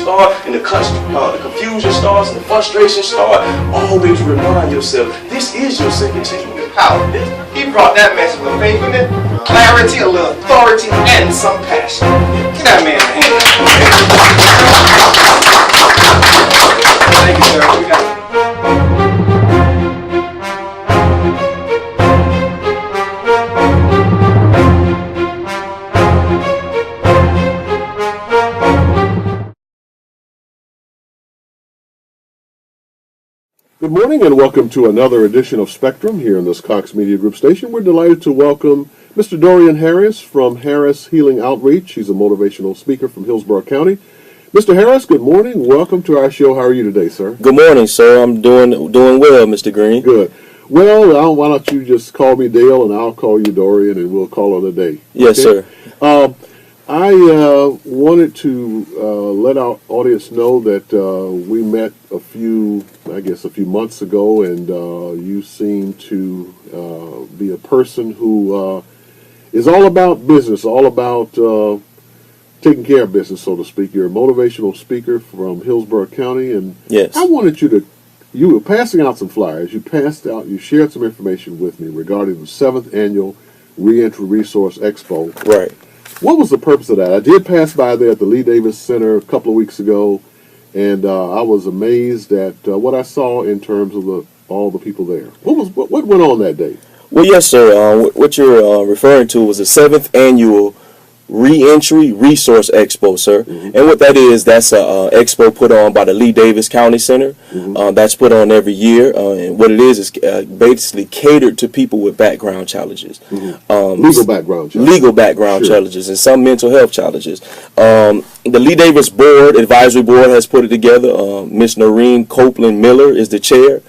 starts and the confusion starts and the frustration starts, always remind yourself, this is your second chance. How? He brought that message with faithfulness, clarity, a little authority, and some passion. Get that man a hand. Thank you, sir. We got it. Good morning and welcome to another edition of Spectrum here in this Cox Media Group station. We're delighted to welcome Mr. Dorian Harris from Harris Healing Outreach. He's a motivational speaker from Hillsborough County. Mr. Harris, good morning. Welcome to our show. How are you today, sir? Good morning, sir. I'm doing well, Mr. Green. Good. Well, why don't you just call me Dale and I'll call you Dorian and we'll call it a day. Yes, okay? sir. I wanted to let our audience know that we met a few months ago, and you seem to be a person who is all about business, all about taking care of business, so to speak. You're a motivational speaker from Hillsborough County, and yes. I wanted you were passing out some flyers. You shared some information with me regarding the 7th Annual Reentry Resource Expo. Right. What was the purpose of that? I did pass by there at the Lee Davis Center a couple of weeks ago, and I was amazed at what I saw in terms of all the people there. What went on that day? Well, yes, sir. What you're referring to was the 7th Annual Reentry Resource Expo, sir. Mm-hmm. And what that is, that's an expo put on by the Lee Davis County Center. Mm-hmm. That's put on every year. And what it is basically catered to people with background challenges. Mm-hmm. Legal background challenges and some mental health challenges. The Lee Davis Advisory Board has put it together. Miss Noreen Copeland Miller is the chair.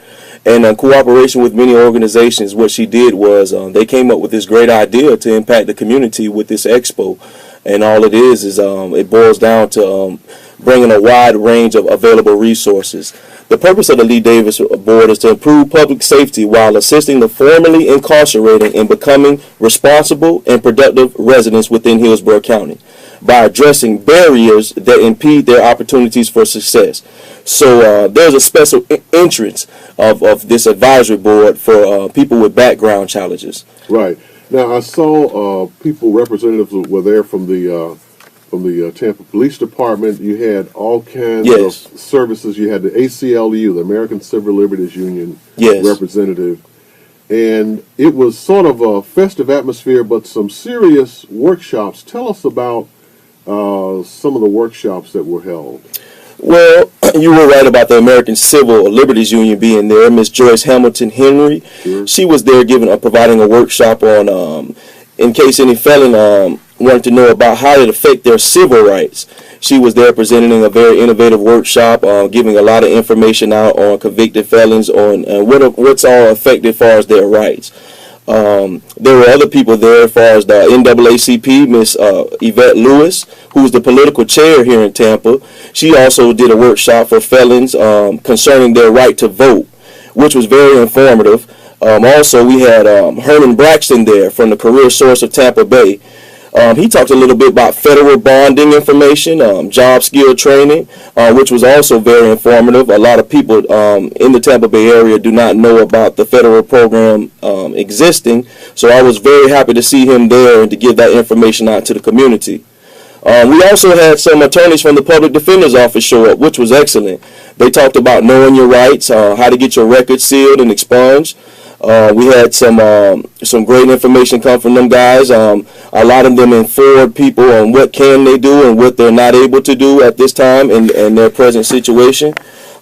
And in cooperation with many organizations, what she did was they came up with this great idea to impact the community with this expo. And all it is it boils down to bringing a wide range of available resources. The purpose of the Lee Davis Board is to improve public safety while assisting the formerly incarcerated in becoming responsible and productive residents within Hillsborough County by addressing barriers that impede their opportunities for success. So there's a special entrance of this advisory board for people with background challenges. Right. Now I saw representatives were there from the Tampa Police Department. You had all kinds of services. You had the ACLU, the American Civil Liberties Union representative. And it was sort of a festive atmosphere, but some serious workshops. Tell us about some of the workshops that were held. Well, you were right about the American Civil Liberties Union being there. Miss Joyce Hamilton Henry, sure. She was there providing a workshop on, in case any felon wanted to know about how it affect their civil rights. She was there presenting a very innovative workshop, giving a lot of information out on convicted felons, on what's all affected as far as their rights. There were other people there as far as the NAACP, Miss Yvette Lewis, who's the political chair here in Tampa. She also did a workshop for felons concerning their right to vote, which was very informative. Also, we had Herman Braxton there from the Career Source of Tampa Bay. He talked a little bit about federal bonding information, job skill training, which was also very informative. A lot of people in the Tampa Bay area do not know about the federal program existing, so I was very happy to see him there and to give that information out to the community. We also had some attorneys from the Public Defender's Office show up, which was excellent. They talked about knowing your rights, how to get your records sealed and expunged. We had some great information come from them guys. A lot of them informed people on what can they do and what they're not able to do at this time in their present situation.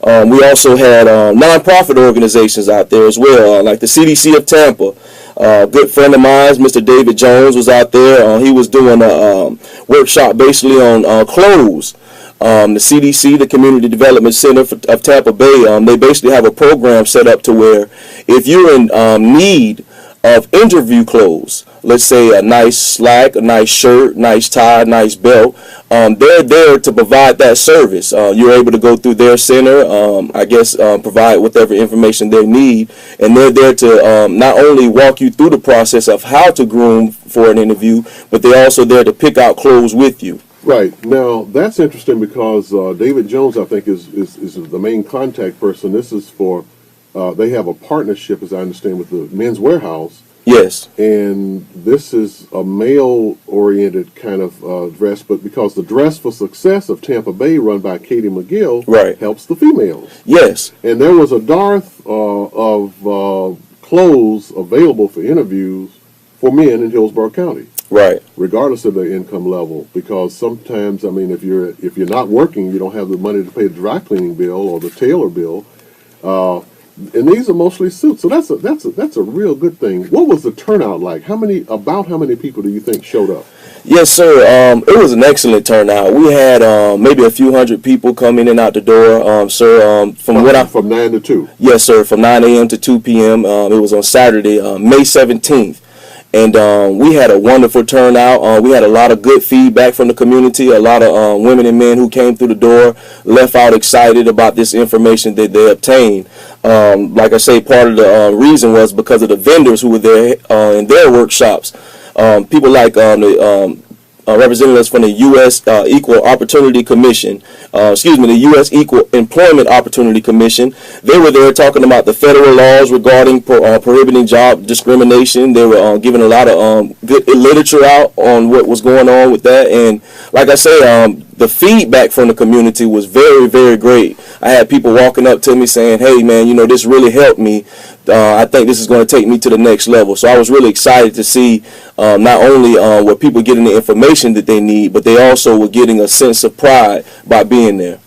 We also had nonprofit organizations out there as well, like the C.D.C. of Tampa. A good friend of mine, Mr. David Jones, was out there. He was doing a workshop basically on clothes. The C.D.C., the Community Development Center of Tampa Bay, they basically have a program set up to where if you're in need of interview clothes, let's say a nice slack, a nice shirt, nice tie, nice belt, they're there to provide that service. You're able to go through their center, provide whatever information they need, and they're there to not only walk you through the process of how to groom for an interview, but they're also there to pick out clothes with you. Right. Now, that's interesting because David Jones, I think, is the main contact person. This is for, they have a partnership, as I understand, with the Men's Warehouse. Yes. And this is a male-oriented kind of dress, but because the Dress for Success of Tampa Bay, run by Katie McGill, Right. helps the females. Yes. And there was a dearth of clothes available for interviews for men in Hillsborough County. Right. Regardless of their income level, because sometimes, I mean, if you're not working, you don't have the money to pay the dry cleaning bill or the tailor bill, and these are mostly suits. So that's a real good thing. What was the turnout like? How many people do you think showed up? Yes, sir. It was an excellent turnout. We had maybe a few hundred people come in and out the door, sir. From 9 to 2. Yes, sir. From 9 a.m. to 2 p.m. It was on Saturday, May 17th. And we had a wonderful turnout. We had a lot of good feedback from the community. A lot of women and men who came through the door left out excited about this information that they obtained. Like I say, part of the reason was because of the vendors who were there in their workshops. People like the representatives from the U.S. Equal Opportunity Commission, the U.S. Equal Employment Opportunity Commission. They were there talking about the federal laws regarding prohibiting job discrimination. They were giving a lot of good literature out on what was going on with that. And like I say, the feedback from the community was very, very great. I had people walking up to me saying, hey, man, this really helped me. I think this is going to take me to the next level. So I was really excited to see not only were people getting the information that they need, but they also were getting a sense of pride by being there.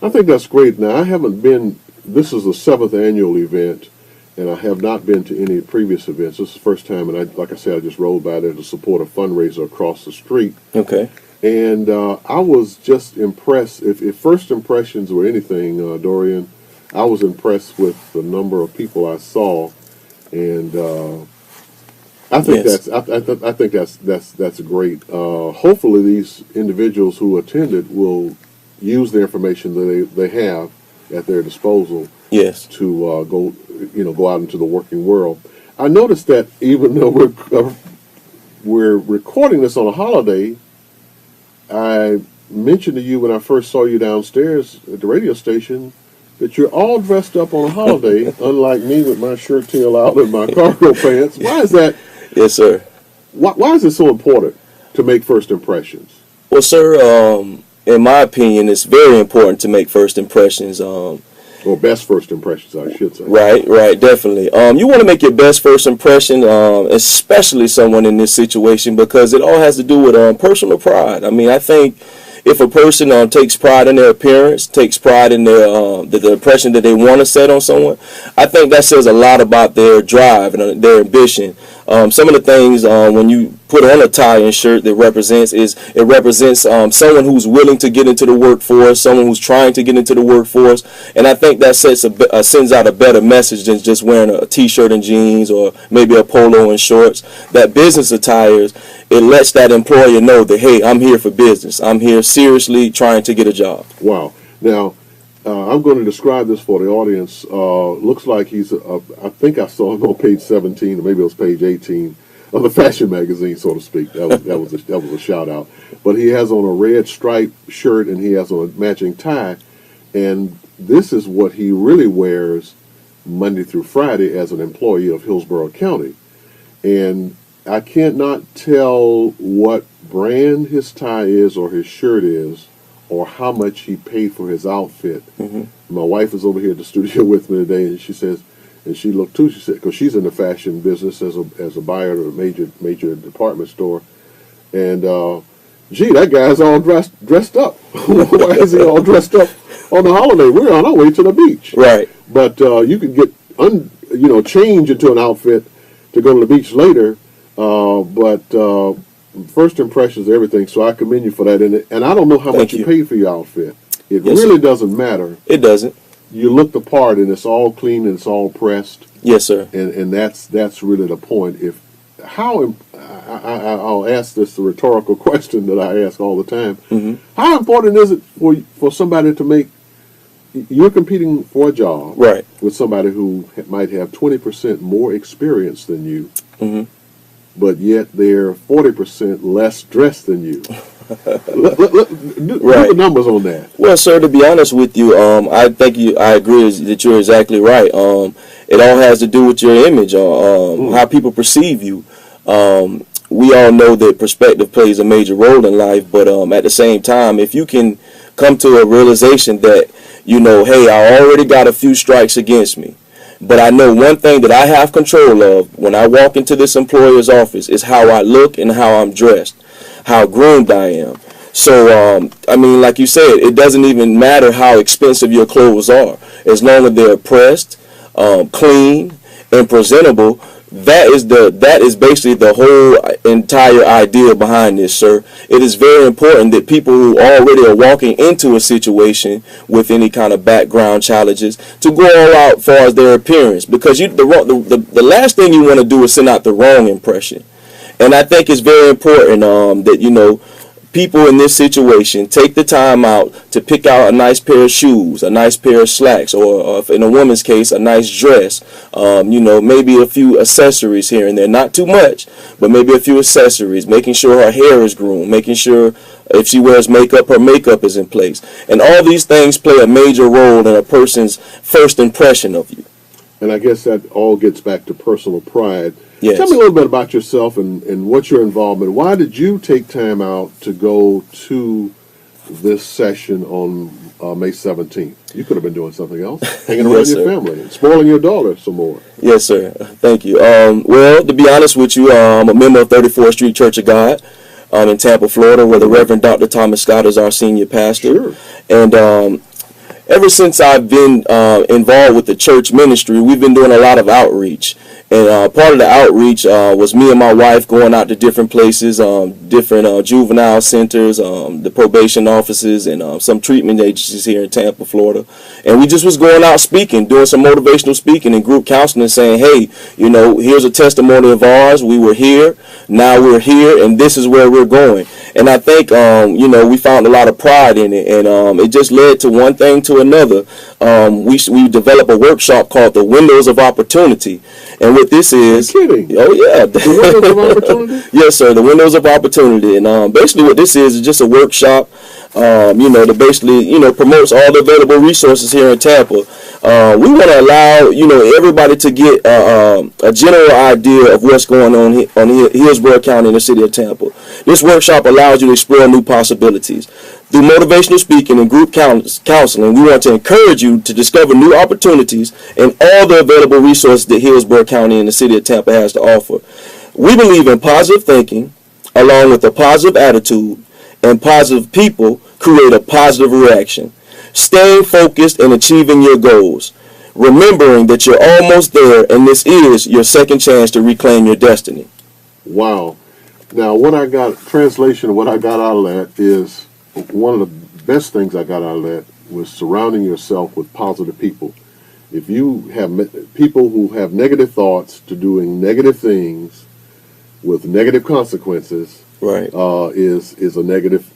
I think that's great. Now, I haven't been, this is the 7th annual event, and I have not been to any previous events. This is the first time, and like I said, I just rolled by there to support a fundraiser across the street. Okay. And I was just impressed. If first impressions were anything, Dorian, I was impressed with the number of people I saw, and I think that's great. Hopefully, these individuals who attended will use the information that they have at their disposal. Yes. To go out into the working world. I noticed that even though we're recording this on a holiday, I mentioned to you when I first saw you downstairs at the radio station that you're all dressed up on a holiday, unlike me with my shirt tail out and my cargo pants. Why is that? Yes, sir. Why is it so important to make first impressions? Well, sir, in my opinion, it's very important to make first impressions. Or best first impressions, I should say. Right, definitely. You want to make your best first impression, especially someone in this situation, because it all has to do with personal pride. I mean, I think if a person takes pride in their appearance, takes pride in their the impression that they want to set on someone, I think that says a lot about their drive and their ambition. Some of the things when you put on a tie and shirt that represents someone who's willing to get into the workforce, someone who's trying to get into the workforce, and I think that sends out a better message than just wearing a t-shirt and jeans or maybe a polo and shorts. That business attire, it lets that employer know that, hey, I'm here for business. I'm here seriously trying to get a job. Wow. Now, I'm going to describe this for the audience. Looks like he's, I think I saw him on page 17, or maybe it was page 18 of the fashion magazine, so to speak. That was a shout out. But he has on a red striped shirt and he has on a matching tie, and this is what he really wears Monday through Friday as an employee of Hillsborough County. And I cannot tell what brand his tie is or his shirt is, or how much he paid for his outfit. Mm-hmm. My wife is over here at the studio with me today, and she says, and she looked too. She said, because she's in the fashion business as a buyer at a major department store, and gee, that guy's all dressed up. Why is he all dressed up on the holiday? We're on our way to the beach, right? But you can get change into an outfit to go to the beach later, but. First impressions, everything. So I commend you for that. And I don't know how much you paid for your outfit. It really doesn't matter. It doesn't. You look the part, and it's all clean and it's all pressed. Yes, sir. And that's really the point. I'll ask this a rhetorical question that I ask all the time. Mm-hmm. How important is it for somebody to make? You're competing for a job, right, with somebody who might have 20% more experience than you. Mm-hmm. But yet they're 40% less dressed than you. Do Right. the numbers on that. Well, sir, to be honest with you, I think I agree that you're exactly right. It all has to do with your image, how people perceive you. We all know that perspective plays a major role in life, but at the same time, if you can come to a realization that, hey, I already got a few strikes against me, but I know one thing that I have control of when I walk into this employer's office is how I look and how I'm dressed, how groomed I am. So, like you said, it doesn't even matter how expensive your clothes are. As long as they're pressed, clean, and presentable, that is basically the whole entire idea behind this, sir. It is very important that people who already are walking into a situation with any kind of background challenges to go all out as far as their appearance, because the last thing you want to do is send out the wrong impression. And I think it's very important that people in this situation take the time out to pick out a nice pair of shoes, a nice pair of slacks, or in a woman's case, a nice dress. Maybe a few accessories here and there, not too much, but maybe a few accessories, making sure her hair is groomed, making sure if she wears makeup, her makeup is in place. And all these things play a major role in a person's first impression of you. And I guess that all gets back to personal pride. Yes. Tell me a little bit about yourself and what's your involvement. Why did you take time out to go to this session on May 17th? You could have been doing something else, hanging around Yes, your sir. family and spoiling your daughter some more. Yes, sir. Thank you. Well, to be honest with you, I'm a member of 34th Street Church of God in Tampa, Florida, where the Reverend Dr. Thomas Scott is our senior pastor. Sure. And ever since I've been involved with the church ministry, we've been doing a lot of outreach. And part of the outreach was me and my wife going out to different places, different juvenile centers, the probation offices, and some treatment agencies here in Tampa, Florida. And we just was going out speaking, doing some motivational speaking and group counseling, saying, hey, here's a testimony of ours. We were here, now we're here, and this is where we're going. And I think, we found a lot of pride in it, and it just led to one thing to another. We developed a workshop called the Windows of Opportunity. And what this is... You're kidding. Oh, yeah. The Windows of Opportunity? Yes, sir, the Windows of Opportunity. And basically what this is just a workshop, that basically, promotes all the available resources here in Tampa. We want to allow, everybody to get a general idea of what's going on Hillsborough County in the city of Tampa. This workshop allows you to explore new possibilities. Through motivational speaking and group counseling, we want to encourage you to discover new opportunities and all the available resources that Hillsborough County and the city of Tampa has to offer. We believe in positive thinking, along with a positive attitude, and positive people create a positive reaction. Staying focused and achieving your goals. Remembering that you're almost there, and this is your second chance to reclaim your destiny. Wow. Now, what I got out of that is, one of the best things I got out of that was surrounding yourself with positive people. If you have people who have negative thoughts to doing negative things with negative consequences, right, is a negative.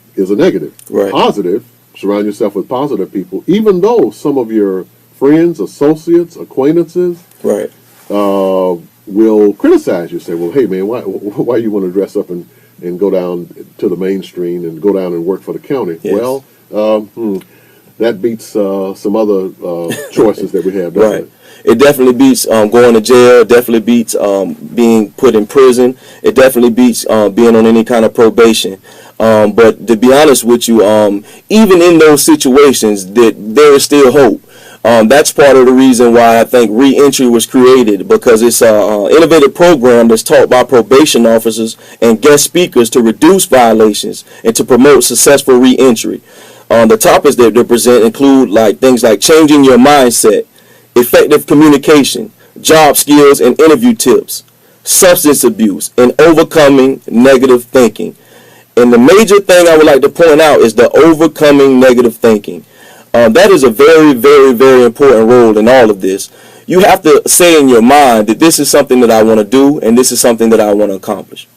Right. Positive, surround yourself with positive people, even though some of your friends, associates, acquaintances, right, will criticize you. Say, well, hey man, why you want to dress up and go down to the mainstream and go down and work for the county? Yes. Well, that beats some other choices that we have, doesn't right. it? It definitely beats going to jail. It definitely beats being put in prison. It definitely beats being on any kind of probation. But to be honest with you, even in those situations, there is still hope. That's part of the reason why I think Reentry was created, because it's an innovative program that's taught by probation officers and guest speakers to reduce violations and to promote successful reentry. The topics that they present include things like changing your mindset, effective communication, job skills and interview tips, substance abuse, and overcoming negative thinking. And the major thing I would like to point out is the overcoming negative thinking. That is a very, very, very important role in all of this. You have to say in your mind that this is something that I want to do and this is something that I want to accomplish.